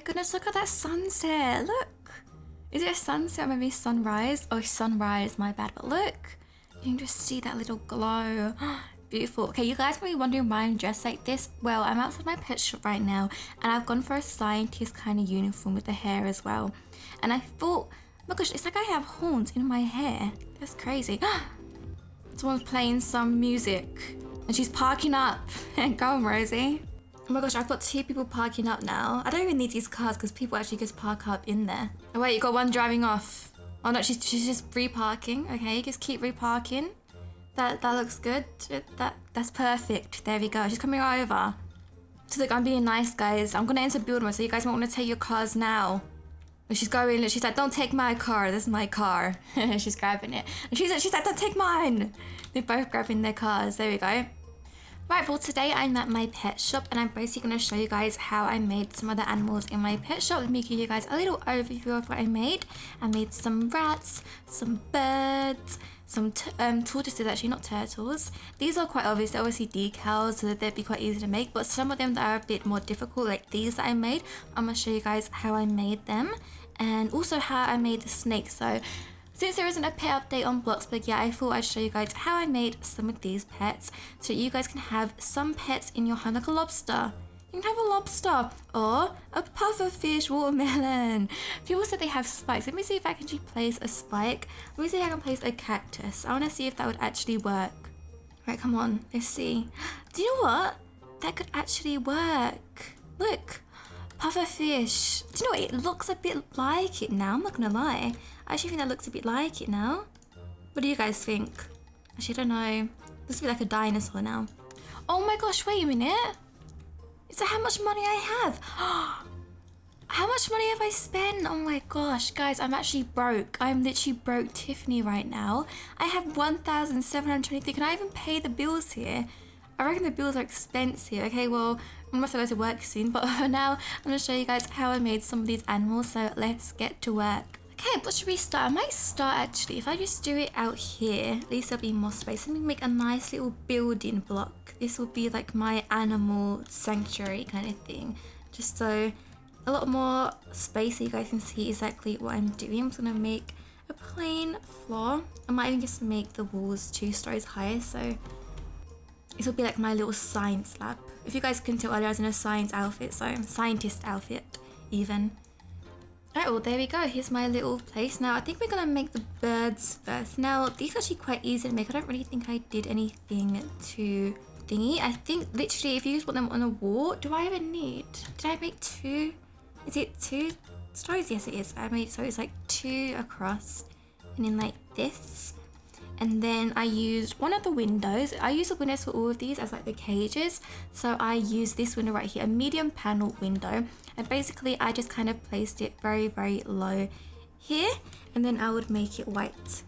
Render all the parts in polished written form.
goodness, look at that sunset. Look. Is it a sunset or maybe sunrise? Oh, sunrise, my bad. But look, you can just see that little glow. Beautiful. Okay, you guys might be wondering why I'm dressed like this. Well, I'm outside my pet shop right now and I've gone for a scientist kind of uniform with the hair as well. And I thought, oh my gosh, it's like I have horns in my hair. That's crazy. Someone's playing some music and she's parking up. Go on, Rosie. Oh my gosh, I've got 2 people parking up now. I don't even need these cars because people actually just park up in there. Oh wait, you got one driving off. Oh no, she's just reparking. Okay, just keep reparking. That looks good. That's perfect. There we go. She's coming right over. So look, I'm being nice, guys. I'm gonna enter build mode, so you guys might want to take your cars now. And she's going. She's like, "Don't take my car. This is my car." She's grabbing it. And she's like, "Don't take mine." They're both grabbing their cars. There we go. Right, well today I'm at my pet shop and I'm basically going to show you guys how I made some of the animals in my pet shop. Let me give you guys a little overview of what I made. I made some rats, some birds, some tortoises, actually not turtles. These are quite obvious, they're obviously decals so that they'd be quite easy to make, but some of them that are a bit more difficult, like these that I made, I'm going to show you guys how I made them and also how I made the snake. So since there isn't a pet update on Bloxburg yet, I thought I'd show you guys how I made some of these pets so you guys can have some pets in your home, like a lobster. You can have a lobster or a puffer fish watermelon. People said they have spikes. Let me see if I can actually place a spike. Let me see if I can place a cactus. I want to see if that would actually work. Right, come on, let's see. Do you know what? That could actually work. Look. Puffer fish. Do you know what? It looks a bit like it now. I'm not gonna lie. I actually think that looks a bit like it now. What do you guys think? Actually, I don't know. This would be like a dinosaur now. Oh my gosh, wait a minute. Is that how much money I have? How much money have I spent? Oh my gosh, guys, I'm actually broke. I'm literally broke Tiffany right now. I have 1,723. Can I even pay the bills here? I reckon the bills are expensive. Okay, well, I'm gonna have to go to work soon, but for now, I'm gonna show you guys how I made some of these animals, so let's get to work. Okay, what should we start? I might start actually, if I just do it out here, at least there'll be more space. Let me make a nice little building block. This will be like my animal sanctuary kind of thing. Just so a lot more space so you guys can see exactly what I'm doing. I'm just gonna make a plain floor. I might even just make the walls 2 stories higher, so this will be like my little science lab. If you guys can tell earlier, I was in a science outfit, so scientist outfit even. Alright, well there we go. Here's my little place. Now I think we're gonna make the birds first. Now these are actually quite easy to make. I don't really think I did anything to thingy. I think literally if you just put them on a wall, do I even need? Did I make 2? Is it 2 stories? Yes it is. I made so it's like 2 across and then like this. And then I used one of the windows. I use the windows for all of these as like the cages. So I used this window right here, a medium panel window. And basically I just kind of placed it very, very low here. And then I would make it white.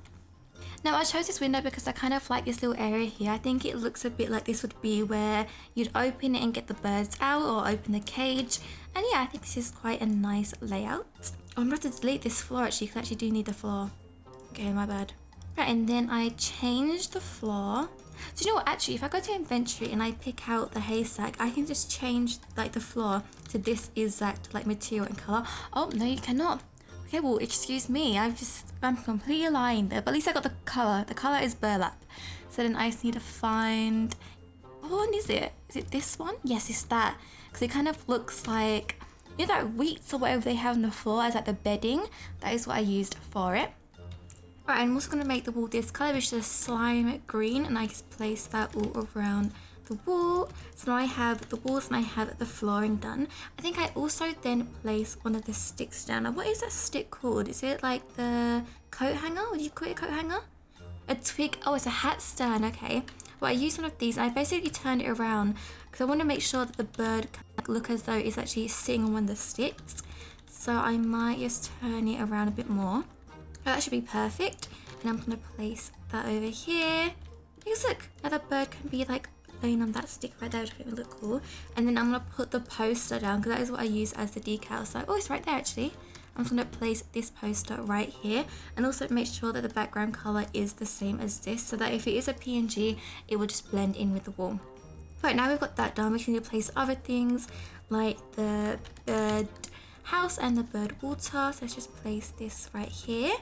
Now I chose this window because I kind of like this little area here. I think it looks a bit like this would be where you'd open it and get the birds out or open the cage. And yeah, I think this is quite a nice layout. Oh, I'm going to have to delete this floor actually because I actually do need the floor. Okay, my bad. Right, and then I changed the floor. So you know what, actually, if I go to inventory and I pick out the haystack, I can just change like the floor to this exact like material and color. Oh, no, you cannot. Okay, well, excuse me. I'm completely lying there, but at least I got the color. The color is burlap. So then I just need to find, what one is it? Is it this one? Yes, it's that. Because it kind of looks like, you know that wheats or whatever they have on the floor as like the bedding? That is what I used for it. Right, I'm also going to make the wall this colour, which is a slime green, and I just place that all around the wall. So now I have the walls and I have the flooring done. I think I also then place one of the sticks down. Now, what is that stick called? Is it like the coat hanger? Would you call it a coat hanger? A twig. Oh, it's a hat stand. Okay. Well, I used one of these and I basically turned it around because I want to make sure that the bird can look as though it's actually sitting on one of the sticks. So I might just turn it around a bit more. That should be perfect. And I'm going to place that over here. Because look, now the bird can be like laying on that stick right there, which would look cool. And then I'm going to put the poster down because that is what I use as the decal. So, oh, it's right there actually. I'm just going to place this poster right here. And also make sure that the background color is the same as this. So that if it is a PNG, it will just blend in with the wall. Right, now we've got that done. We can replace other things like the bird house and the bird water. So let's just place this right here.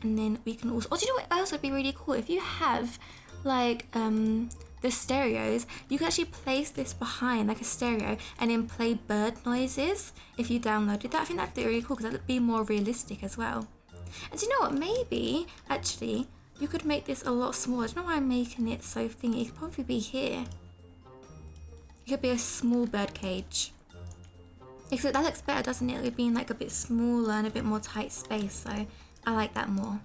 And then we can also, oh, do you know what else would be really cool? If you have like the stereos, you can actually place this behind like a stereo and then play bird noises if you downloaded that. I think that'd be really cool because that would be more realistic as well. And do you know what? Maybe actually you could make this a lot smaller. I don't know why I'm making it so thingy. It could probably be here. It could be a small bird cage. Except that looks better, doesn't it? It being like a bit smaller and a bit more tight space. So I like that more.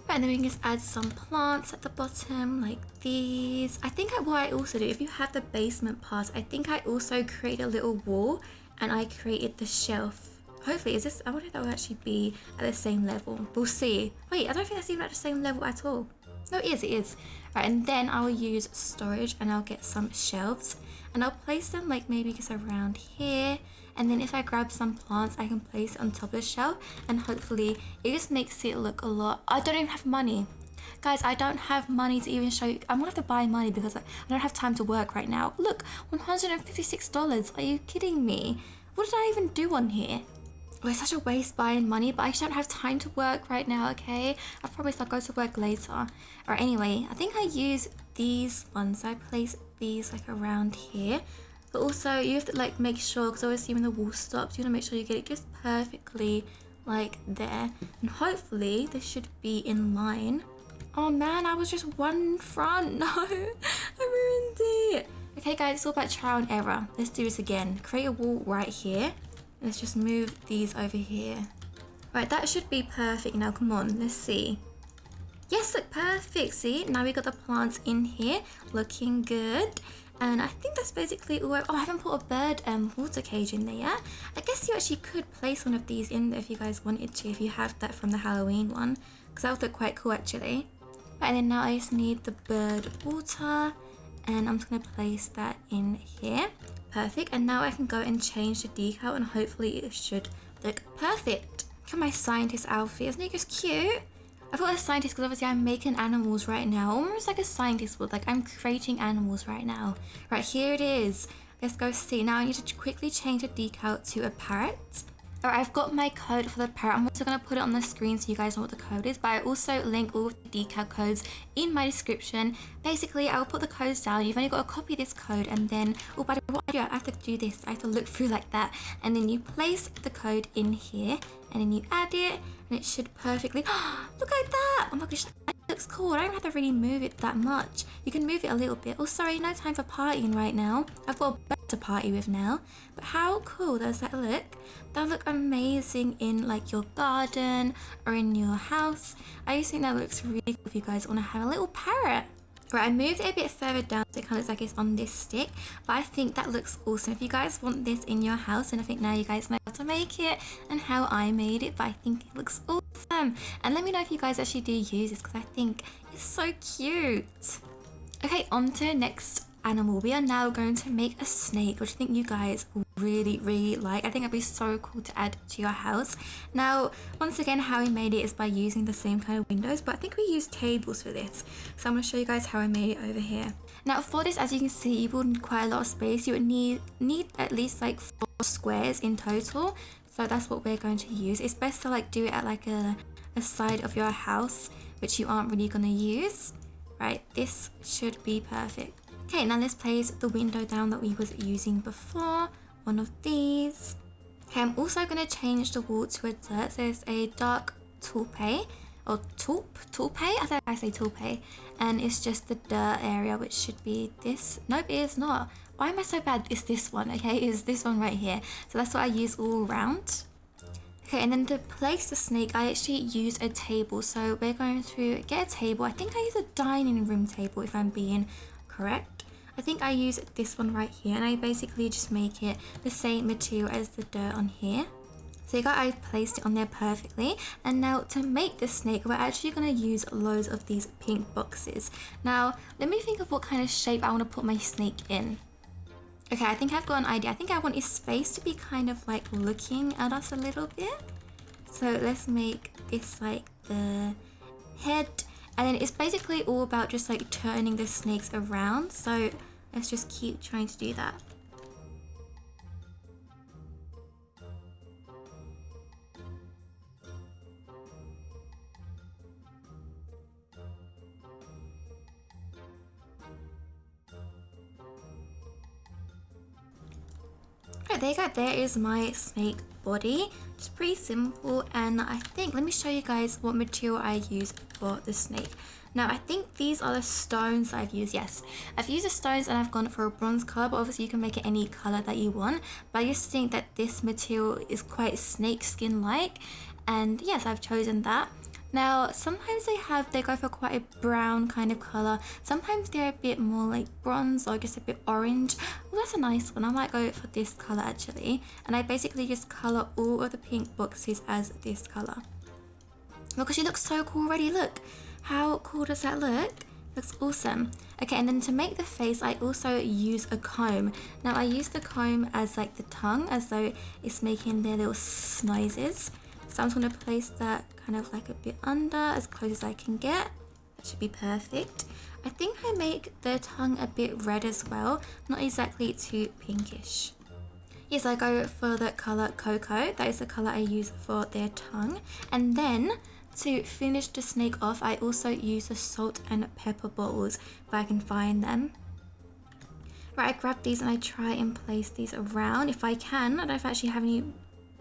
Right, and then we can just add some plants at the bottom like these. I think what I also do, if you have the basement part, I think I also create a little wall and I created the shelf. Hopefully, is this, I wonder if that will actually be at the same level. We'll see. Wait, I don't think that's even at the same level at all. No, it is. Right, and then I'll use storage and I'll get some shelves and I'll place them like maybe just around here. And then if I grab some plants, I can place it on top of the shelf and hopefully it just makes it look a lot. I don't even have money. Guys, I don't have money to even show you. I'm gonna have to buy money because I don't have time to work right now. Look, $156. Are you kidding me? What did I even do on here? Oh, it's such a waste buying money, but I just don't have time to work right now, okay? I promise I'll go to work later. Or anyway, I think I use these ones. I place these like around here. But also you have to like make sure, because obviously when the wall stops, you want to make sure you get it just perfectly like there. And hopefully this should be in line. Oh man, I was just one front. No, I ruined it. Okay guys, it's all about trial and error. Let's do this again. Create a wall right here. Let's just move these over here. Right, that should be perfect now. Come on, let's see. Yes, look, perfect. See, now we got the plants in here, looking good. And I think that's basically all. Oh, I haven't put a bird water cage in there yet. I guess you actually could place one of these in there if you guys wanted to, if you have that from the Halloween one, because that would look quite cool actually. Right, and then now I just need the bird water, and I'm just gonna place that in here. Perfect, and now I can go and change the decal and hopefully it should look perfect. Look at my scientist outfit, isn't it just cute? I thought a scientist because obviously I'm making animals right now, almost like a scientist would, like I'm creating animals right now. Right, here it is. Let's go see. Now I need to quickly change the decal to a parrot. Alright, I've got my code for the parrot. I'm also going to put it on the screen so you guys know what the code is, but I also link all of the decal codes in my description. Basically, I'll put the codes down. You've only got to copy this code and then, oh, but what I do, I have to do this. I have to look through like that. And then you place the code in here and then you add it and it should perfectly, look at that. Oh my gosh, that looks cool. I don't have to really move it that much. You can move it a little bit. Oh, sorry, no time for partying right now. I've got a bird to party with now. But how cool does that look? That'll look amazing in like your garden or in your house. I just think that looks really cool if you guys want to have a little parrot. Right, I moved it a bit further down so it kind of looks like it's on this stick, but I think that looks awesome. If you guys want this in your house, and I think now you guys know how to make it and how I made it, but I think it looks awesome. And let me know if you guys actually do use this because I think it's so cute. Okay, on to the next animal. We are now going to make a snake, which I think you guys will really like. I think it'd be so cool to add to your house. Now, once again, how we made it is by using the same kind of windows, but I think we use tables for this. So I'm going to show you guys how I made it over here. Now for this, as you can see, you will need quite a lot of space. You would need at least like 4 squares in total. So that's what we're going to use. It's best to like do it at like a side of your house, which you aren't really going to use. Right, this should be perfect. Okay, now let's place the window down that we was using before. One of these. Okay, I'm also going to change the wall to a dirt. So there's a dark taupe, or taupe? I think I say taupe. And it's just the dirt area, which should be this. Nope, it is not. Why am I so bad? It's this one, okay? It's this one right here. So that's what I use all around. Okay, and then to place the snake, I actually use a table. So we're going to get a table. I think I use a dining room table if I'm being correct. I think I use this one right here and I basically just make it the same material as the dirt on here. So you got, I've placed it on there perfectly. And now to make the snake, we're actually going to use loads of these pink boxes. Now, let me think of what kind of shape I want to put my snake in. Okay, I think I've got an idea. I think I want his face to be kind of like looking at us a little bit. So let's make this like the head. And then it's basically all about just like turning the snakes around. So let's just keep trying to do that. Right, there you go. There is my snake body. It's pretty simple, and I think, let me show you guys what material I use for the snake. Now, I think these are the stones I've used. Yes, I've used the stones and I've gone for a bronze color, but obviously you can make it any color that you want. But I just think that this material is quite snake skin-like, and yes, I've chosen that. Now, sometimes they go for quite a brown kind of color. Sometimes they're a bit more like bronze or just a bit orange. Well, that's a nice one. I might go for this color actually. And I basically just color all of the pink boxes as this color. Because she looks so cool already. Look, how cool does that look? Looks awesome. Okay, and then to make the face, I also use a comb. Now, I use the comb as like the tongue, as though it's making their little noises. So I'm just going to place that kind of like a bit under, as close as I can get. That should be perfect. I think I make the tongue a bit red as well, not exactly too pinkish. Yes, I go for the color Cocoa. That is the color I use for their tongue. And then to finish the snake off, I also use the salt and pepper balls if I can find them. Right, I grab these and I try and place these around if I can. I don't know if I actually have any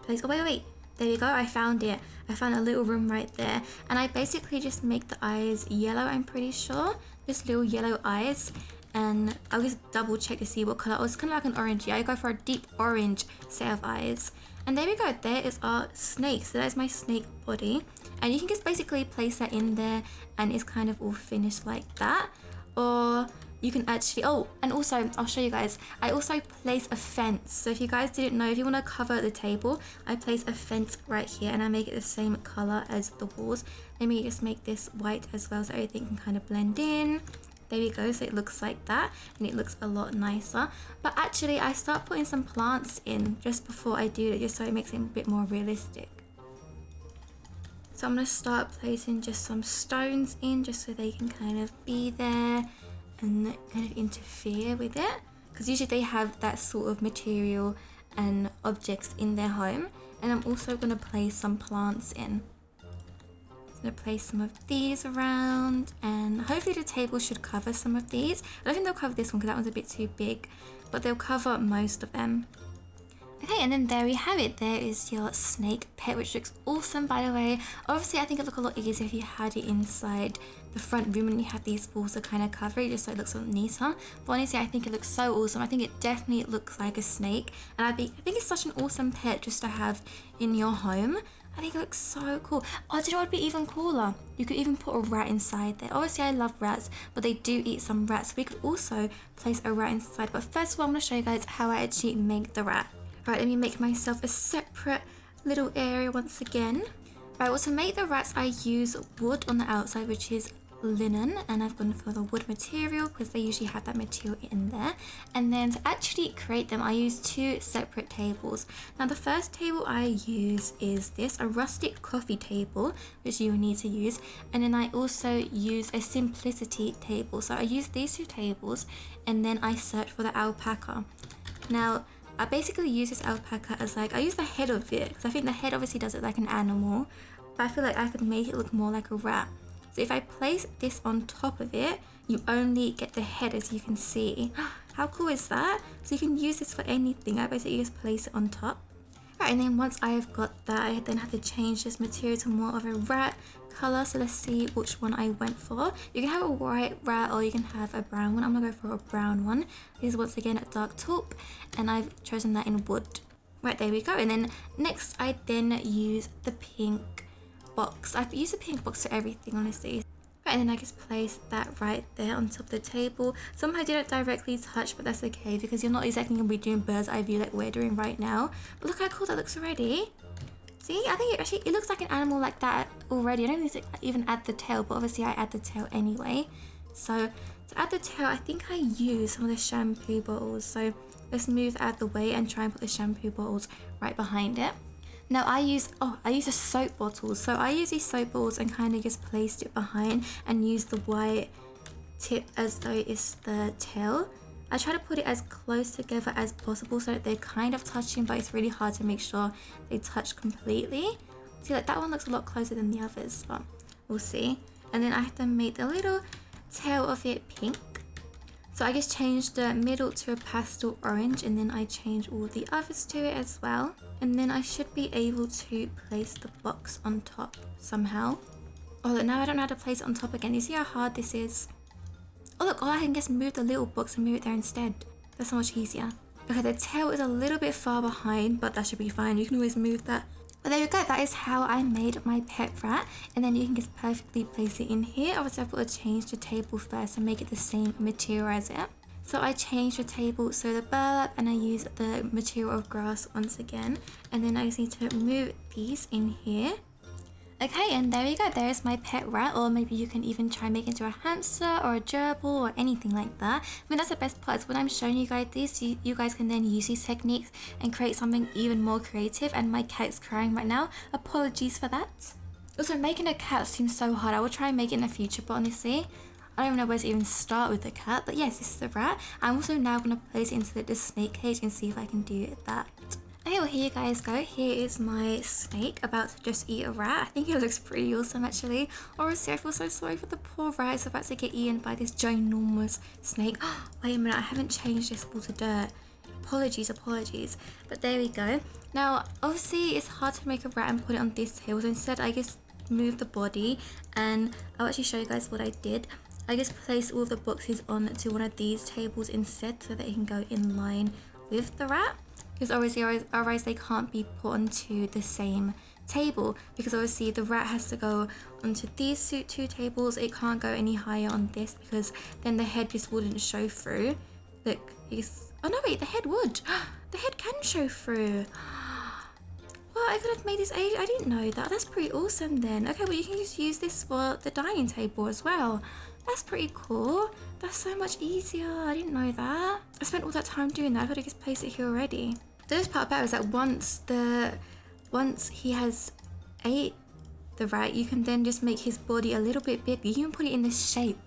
place. Oh, wait. There you go, I found it. I found a little room right there. And I basically just make the eyes yellow, I'm pretty sure. Just little yellow eyes. And I'll just double check to see what color. Oh, it's kind of like an orange. Yeah, I go for a deep orange set of eyes. And there we go, there is our snake. So that's my snake body. And you can just basically place that in there and it's kind of all finished like that. Or you can actually, oh, and also I'll show you guys, I also place a fence. So if you guys didn't know, if you want to cover the table, I place a fence right here and I make it the same color as the walls. Let me just make this white as well so everything can kind of blend in. There we go, so it looks like that and it looks a lot nicer. But actually I start putting some plants in just before I do it, just so it makes it a bit more realistic. So I'm going to start placing just some stones in just so they can kind of be there and kind of interfere with it, because usually they have that sort of material and objects in their home. And I'm also going to place some plants in. I'm going to place some of these around, and hopefully the table should cover some of these. I don't think they'll cover this one because that one's a bit too big, but they'll cover most of them. Okay, and then there we have it. There is your snake pet, which looks awesome, by the way. Obviously, I think it'd look a lot easier if you had it inside the front room and you have these walls to kind of cover it, just so it looks a lot neater. But honestly, I think it looks so awesome. I think it definitely looks like a snake, and I think it's such an awesome pet just to have in your home. I think it looks so cool. Oh, do you know what would be even cooler? You could even put a rat inside there. Obviously, I love rats, but they do eat some rats. We could also place a rat inside. But first of all, I'm going to show you guys how I actually make the rat. Right, let me make myself a separate little area once again. Right, well, to make the rats, I use wood on the outside, which is linen, and I've gone for the wood material because they usually have that material in there. And then to actually create them, I use two separate tables. Now, the first table I use is this, a rustic coffee table, which you will need to use. And then I also use a simplicity table. So I use these two tables, and then I search for the alpaca. Now, I basically use this alpaca as like, I use the head of it, because I think the head obviously does it like an animal, but I feel like I could make it look more like a rat. So if I place this on top of it, you only get the head, as you can see. How cool is that? So you can use this for anything. I basically just place it on top. Right, and then once I've got that, I then have to change this material to more of a rat color. So let's see which one I went for. You can have a white rat or you can have a brown one. I'm gonna go for a brown one. This is once again a dark taupe, and I've chosen that in wood. Right, there we go. And then next I then use the pink box. I've used a pink box for everything, honestly. Right, and then I just place that right there on top of the table. Sometimes you don't directly touch, but that's okay because you're not exactly going to be doing bird's eye view like we're doing right now. But look how cool that looks already. See, I think it looks like an animal like that already. I don't need to even add the tail, but obviously I add the tail anyway. So to add the tail, I think I use some of the shampoo bottles. So let's move that out of the way and try and put the shampoo bottles right behind it. Now I use the soap bottles. So I use these soap bottles and kind of just placed it behind and use the white tip as though it's the tail. I try to put it as close together as possible so that they're kind of touching, but it's really hard to make sure they touch completely. See, like that one looks a lot closer than the others, but we'll see. And then I have to make the little tail of it pink. So I just changed the middle to a pastel orange, and then I changed all the others to it as well. And then I should be able to place the box on top somehow. Oh look, now I don't know how to place it on top again. You see how hard this is? Oh look, I can just move the little box and move it there instead. That's so much easier. Okay, the tail is a little bit far behind, but that should be fine. You can always move that. But there you go, that is how I made my pet rat, and then you can just perfectly place it in here. Obviously I've got to change the table first and make it the same material as it. So I changed the table, so the burlap, and I used the material of grass once again, and then I just need to move these in here. Okay, and there you go, there's my pet rat, or maybe you can even try and make it into a hamster or a gerbil or anything like that. I mean, that's the best part, is when I'm showing you guys this, you guys can then use these techniques and create something even more creative. And my cat's crying right now, apologies for that. Also, making a cat seems so hard. I will try and make it in the future, but honestly, I don't even know where to even start with the cat. But yes, this is the rat. I'm also now going to place it into the snake cage and see if I can do that. Okay, well here you guys go. Here is my snake about to just eat a rat. I think it looks pretty awesome actually. Honestly, I feel so sorry for the poor rat. It's about to get eaten by this ginormous snake. Wait a minute, I haven't changed this ball to dirt. Apologies. But there we go. Now, obviously it's hard to make a rat and put it on this table. So instead I just moved the body, and I'll actually show you guys what I did. I just placed all of the boxes onto one of these tables instead, so that it can go in line with the rat. Because obviously otherwise they can't be put onto the same table, because obviously the rat has to go onto these two tables. It can't go any higher on this, because then the head just wouldn't show through. Look, oh no wait, the head would. The head can show through. Well, I could have made this I didn't know that. That's pretty awesome then. Okay, well you can just use this for the dining table as well. That's pretty cool. That's so much easier. I didn't know that. I spent all that time doing that. I could have just placed it here already. The best part about it is that once he has ate the rat, you can then just make his body a little bit bigger. You can put it in the shape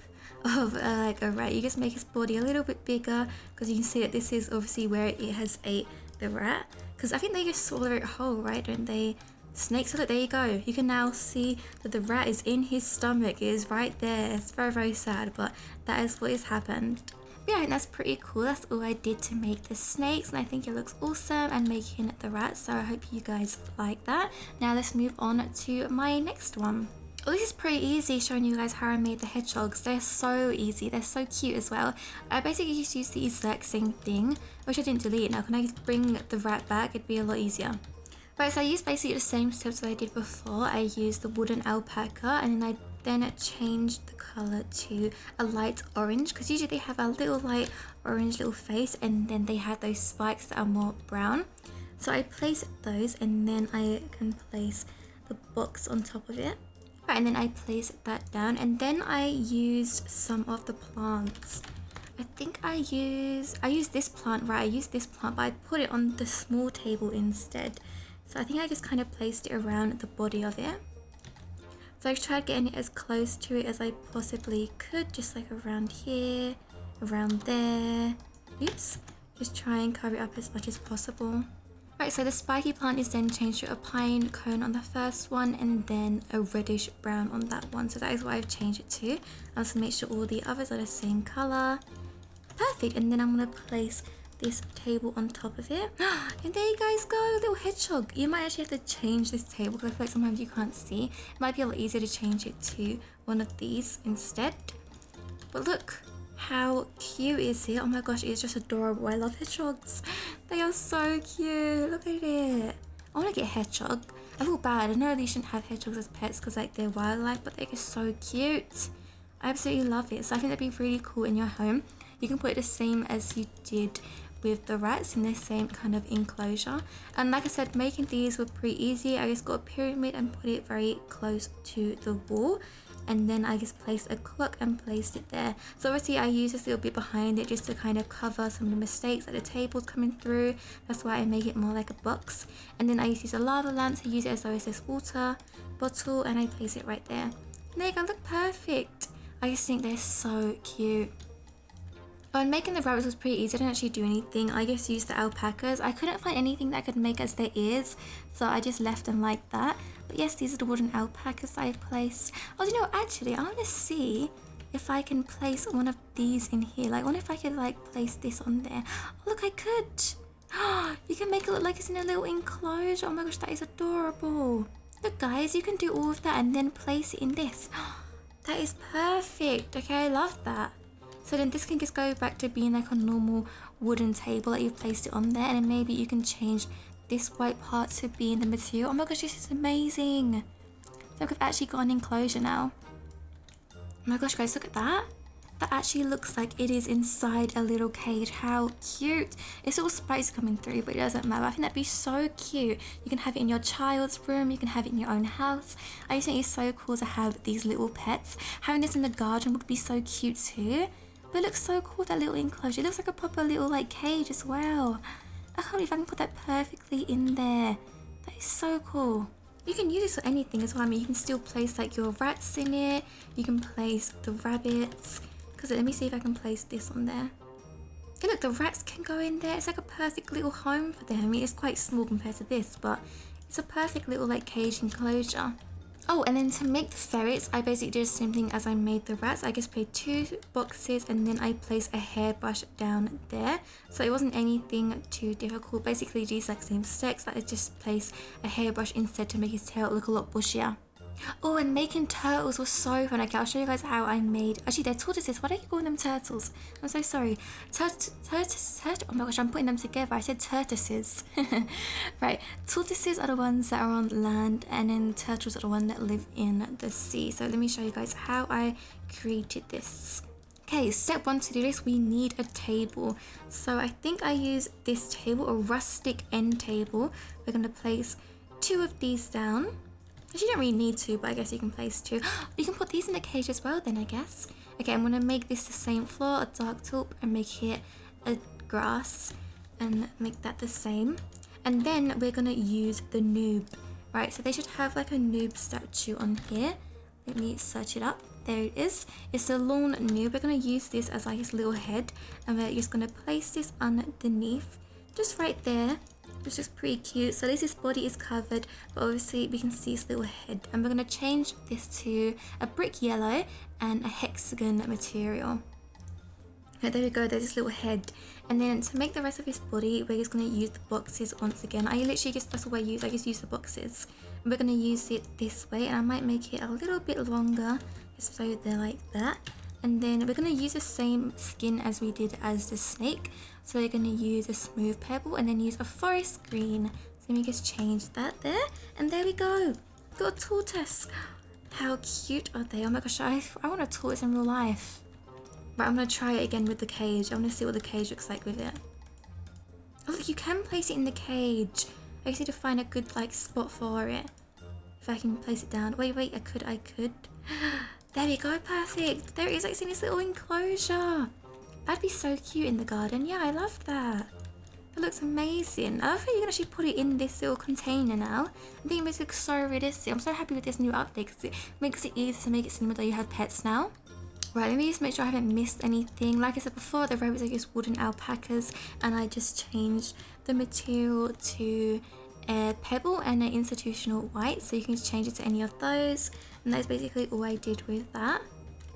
of like a rat. You just make his body a little bit bigger, because you can see that this is obviously where it has ate the rat. Because I think they just swallow it whole, right? Don't they? Snakes, so look, there you go. You can now see that the rat is in his stomach. It is right there. It's very, very sad, but that is what has happened. But yeah, I think that's pretty cool. That's all I did to make the snakes, and I think it looks awesome and making the rat, so I hope you guys like that. Now let's move on to my next one. Oh, this is pretty easy, showing you guys how I made the hedgehogs. They're so easy. They're so cute as well. I basically just used the exact same thing. I wish I didn't delete it now. Can I just bring the rat back? It'd be a lot easier. Right, so I used basically the same steps that I did before. I used the wooden alpaca, and then I changed the color to a light orange, because usually they have a little light orange little face, and then they have those spikes that are more brown. So I placed those, and then I can place the box on top of it. Right, and then I placed that down, and then I used some of the plants. I think I used this plant, right? I used this plant, but I put it on the small table instead. So I think I just kind of placed it around the body of it. So I tried getting it as close to it as I possibly could, just like around here, around there. Oops. Just try and cover it up as much as possible. Right, so the spiky plant is then changed to a pine cone on the first one, and then a reddish brown on that one. So that is what I've changed it to. I'll just make sure all the others are the same color. Perfect, and then I'm going to place this table on top of it. And there you guys go, little hedgehog. You might actually have to change this table, because I feel like sometimes you can't see. It might be a lot easier to change it to one of these instead. But look, how cute is it? Oh my gosh, it's just adorable. I love hedgehogs. They are so cute. Look at it. I want to get a hedgehog. I feel bad. I know that you shouldn't have hedgehogs as pets because like they're wildlife, but they're just so cute. I absolutely love it. So I think that'd be really cool in your home. You can put it the same as you did with the rats in the same kind of enclosure. And like I said, making these were pretty easy. I just got a pyramid and put it very close to the wall, and then I just placed a clock and placed it there. So obviously I used this little bit behind it just to kind of cover some of the mistakes that the table's coming through. That's why I make it more like a box. And then I use a lava lamp to use it as though it's this water bottle, and I place it right there. And there you go, look perfect. I just think they're so cute. Oh, and making the rabbits was pretty easy. I didn't actually do anything. I just used the alpacas. I couldn't find anything that I could make as their ears, so I just left them like that. But yes, these are the wooden alpacas that I placed. Oh, you know, actually, I want to see if I can place one of these in here. Like, I wonder if I could like place this on there. Oh, look, I could. You can make it look like it's in a little enclosure. Oh my gosh, that is adorable. Look guys, you can do all of that and then place it in this. That is perfect. Okay, I love that. So then this can just go back to being like a normal wooden table that you've placed it on there, and then maybe you can change this white part to be in the material. Oh my gosh, this is amazing. So I've actually got an enclosure now. Oh my gosh guys, look at that. That actually looks like it is inside a little cage. How cute. It's all spikes coming through, but it doesn't matter. I think that'd be so cute. You can have it in your child's room. You can have it in your own house. I just think it's so cool to have these little pets. Having this in the garden would be so cute too. But it looks so cool, that little enclosure. It looks like a proper little like cage as well. I can't believe I can put that perfectly in there. That is so cool. You can use this for anything as well. I mean, you can still place like your rats in it. You can place the rabbits. Because let me see if I can place this on there. Hey, look, the rats can go in there. It's like a perfect little home for them. I mean, it's quite small compared to this, but it's a perfect little like cage enclosure. Oh, and then to make the ferrets, I basically did the same thing as I made the rats. I just played 2 boxes and then I placed a hairbrush down there. So it wasn't anything too difficult. Basically, these like same steps. I just placed a hairbrush instead to make his tail look a lot bushier. Oh, and making turtles was so fun. Okay, I'll show you guys how I made. Actually, they're tortoises. Why do you call them turtles? I'm so sorry. Oh my gosh, I'm putting them together. I said tortoises. Right, tortoises are the ones that are on land, and then turtles are the ones that live in the sea. So let me show you guys how I created this. Okay, step 1 to do this, we need a table. So I think I use this table, a rustic end table. We're going to place 2 of these down. Actually, you don't really need to, but I guess you can place 2. You can put these in the cage as well then, I guess. Okay, I'm going to make this the same floor, a dark taupe, and make it a grass, and make that the same. And then we're going to use the noob. Right, so they should have like a noob statue on here. Let me search it up. There it is. It's a lawn noob. We're going to use this as like his little head, and we're just going to place this underneath, just right there. Which is pretty cute. So this, his body is covered, but obviously we can see his little head. And we're going to change this to a brick yellow and a hexagon material. Okay, there we go, there's his little head. And then to make the rest of his body, we're just going to use the boxes once again. I literally just, that's what I use, I just use the boxes. And we're going to use it this way, and I might make it a little bit longer, just so they're like that. And then we're going to use the same skin as we did as the snake. So we're going to use a smooth pebble and then use a forest green. So let me just change that there. And there we go. Got a tortoise. How cute are they? Oh my gosh, I want a tortoise in real life. Right, I'm going to try it again with the cage. I want to see what the cage looks like with it. Oh look, you can place it in the cage. I just need to find a good like spot for it. If I can place it down. Wait, I could. There we go, perfect. There it is, like it's in this little enclosure. That'd be so cute in the garden. Yeah, I love that. That looks amazing. I love how you can actually put it in this little container now. I think it makes it look so realistic. I'm so happy with this new update because it makes it easy to make it seem like you have pets now. Right, let me just make sure I haven't missed anything. Like I said before, the rabbits are just wooden alpacas, and I just changed the material to a pebble and an institutional white, so you can just change it to any of those. And that's basically all I did with that.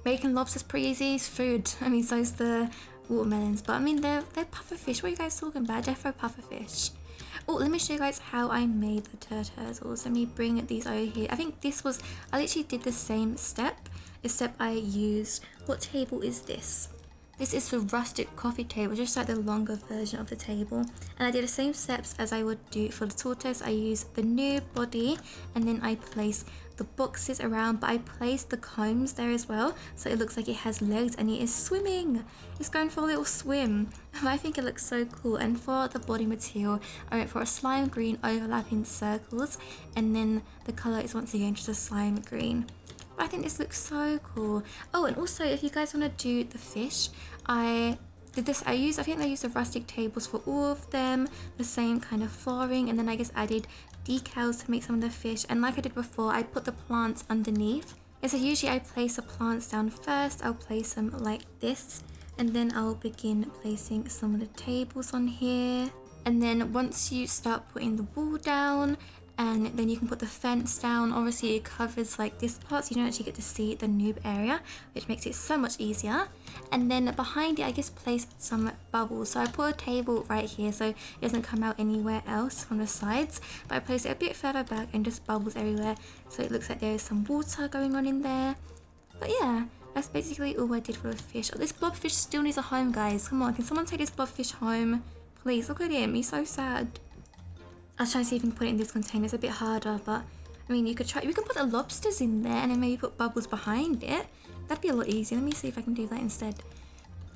Making lobster's pretty easy. It's food. I mean, so's the watermelons, but I mean they're puffer fish. What are you guys talking about? Defo puffer fish. Oh, let me show you guys how I made the turtles. Let me bring these over here. I think this was, I literally did the same step, except I used, what table is this? This is the rustic coffee table, just like the longer version of the table. And I did the same steps as I would do for the tortoise. I used the new body, and then I placed the boxes around, but I placed the combs there as well, so it looks like it has legs and it is swimming. It's going for a little swim. I think it looks so cool. And for the body material, I went for a slime green overlapping circles, and then the color is once again just a slime green. But I think this looks so cool. Oh, and also if you guys want to do the fish, I think I used the rustic tables for all of them, the same kind of flooring, and then I just added decals to make some of the fish. And like I did before, I put the plants underneath. And so usually I place the plants down first. I'll place them like this, and then I'll begin placing some of the tables on here. And then once you start putting the wall down and then you can put the fence down. Obviously it covers like this part, so you don't actually get to see the noob area, which makes it so much easier. And then behind it I just placed some bubbles, so I put a table right here so it doesn't come out anywhere else from the sides, but I placed it a bit further back and just bubbles everywhere, so it looks like there is some water going on in there. But yeah, that's basically all I did for the fish. Oh, this blob fish still needs a home, guys. Come on, can someone take this blob fish home? Please, look at him, he's so sad. I was trying to see if we can put it in this container. It's a bit harder, but I mean, you could try. We can put the lobsters in there and then maybe put bubbles behind it. That'd be a lot easier. Let me see if I can do that instead.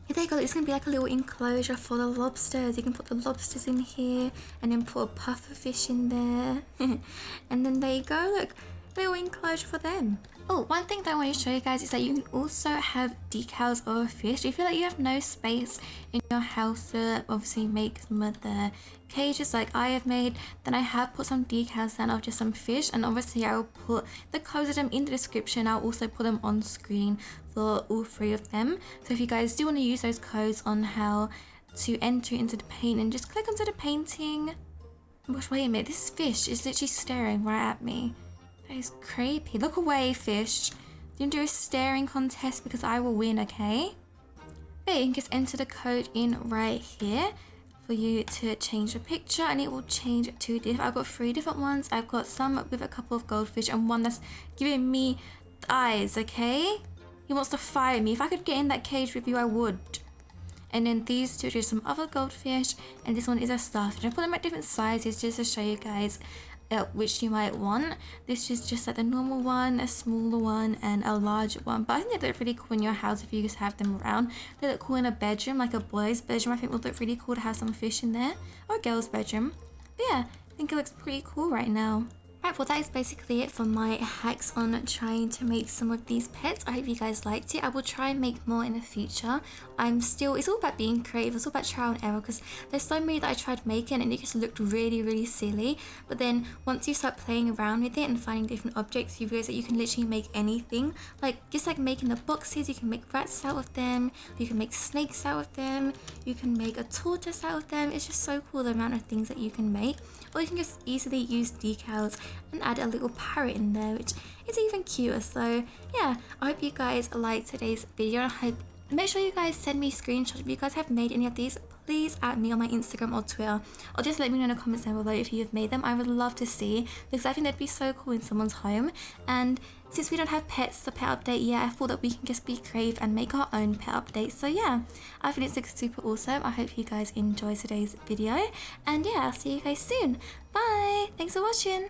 Yeah, there you go. It's gonna be like a little enclosure for the lobsters. You can put the lobsters in here and then put a puffer fish in there. And then there you go. Look, little enclosure for them. Oh, one thing that I want to show you guys is that you can also have decals of a fish. If you feel like you have no space in your house to obviously make some of the cages like I have made, then I have put some decals down of just some fish, and obviously I will put the codes of them in the description. I'll also put them on screen for all 3 of them. So if you guys do want to use those codes on how to enter into the paint, and just click onto the painting. Gosh, wait a minute, this fish is literally staring right at me. That is creepy. Look away, fish. You can do a staring contest because I will win, okay? There, you can just enter the code in right here for you to change the picture, and it will change to different. I've got 3 different ones. I've got some with a couple of goldfish and one that's giving me eyes, okay? He wants to fight me. If I could get in that cage with you, I would. And then these 2 are just some other goldfish, and this one is a starfish. I put them at different sizes just to show you guys which you might want. This is just like the normal one, a smaller one, and a larger one. But I think they look really cool in your house if you just have them around. They look cool in a bedroom, like a boy's bedroom. I think it would look really cool to have some fish in there, or a girl's bedroom. But yeah, I think it looks pretty cool right now. Right, well that is basically it for my hacks on trying to make some of these pets. I hope you guys liked it. I will try and make more in the future. It's all about being creative. It's all about trial and error, because there's so many that I tried making and it just looked really, really silly. But then once you start playing around with it and finding different objects, you realize that you can literally make anything. Like, just like making the boxes, you can make rats out of them, you can make snakes out of them, you can make a tortoise out of them. It's just so cool the amount of things that you can make. Or you can just easily use decals and add a little parrot in there, which is even cuter. So yeah, I hope you guys liked today's video, and I hope, make sure you guys send me screenshots if you guys have made any of these. Please add me on my Instagram or Twitter, or just let me know in the comments down below if you have made them. I would love to see, because I think that'd be so cool in someone's home. And since we don't have pets, the pet update, yeah, I thought that we can just be creative and make our own pet update. So yeah, I think it's like super awesome. I hope you guys enjoy today's video, and yeah, I'll see you guys soon. Bye! Thanks for watching!